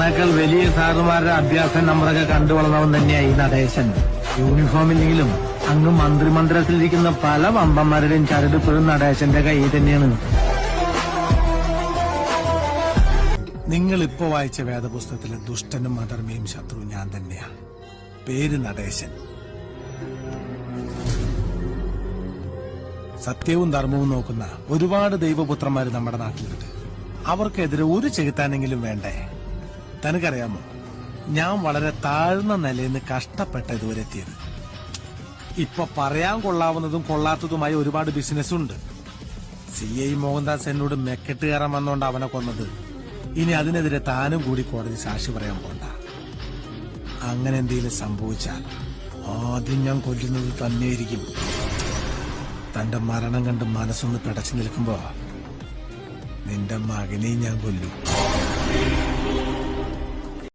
നമ്മളെക്കാൾ വലിയ സാറുമാരുടെ അഭ്യാസ നമ്പറൊക്കെ കണ്ടു വളർന്നവൻ തന്നെയായി നടേശൻ. യൂണിഫോമില്ലെങ്കിലും അങ്ങ് മന്ത്രിമന്ദിരത്തിലിരിക്കുന്ന പല വമ്പന്മാരുടെയും ചരടിപ്പോഴും നടേശന്റെ കയ്യിൽ തന്നെയാണ്. നിങ്ങൾ ഇപ്പോ വായിച്ച വേദപുസ്തകത്തിലെ ദുഷ്ടനും അധർമ്മിയും ശത്രു ഞാൻ തന്നെയാ. പേര് നടേശൻ. സത്യവും ധർമ്മവും നോക്കുന്ന ഒരുപാട് ദൈവപുത്രന്മാര് നമ്മുടെ നാട്ടിലുണ്ട്. അവർക്കെതിരെ ഒരു ചെകുത്താനെങ്കിലും വേണ്ടേ? തനിക്കറിയാമോ, ഞാൻ വളരെ താഴ്ന്ന നിലയിൽ നിന്ന് കഷ്ടപ്പെട്ട ഇതുവരെ എത്തിയത്. ഇപ്പൊ പറയാൻ കൊള്ളാവുന്നതും കൊള്ളാത്തതുമായ ഒരുപാട് ബിസിനസ്സുണ്ട്. CI മോഹൻദാസ് എന്നോട് മെക്കെട്ട് കയറാൻ വന്നോണ്ട് അവനെ കൊന്നത്. ഇനി അതിനെതിരെ താനും കൂടി കോടതി സാക്ഷി പറയാൻ പോണ്ട. അങ്ങനെ എന്തെങ്കിലും സംഭവിച്ചാൽ ആദ്യം ഞാൻ കൊല്ലുന്നത് തന്നെയായിരിക്കും. തന്റെ മരണം കണ്ട് മനസ്സൊന്ന് പിടച്ചു നിൽക്കുമ്പോ നിന്റെ മകനെയും ഞാൻ കൊല്ലും.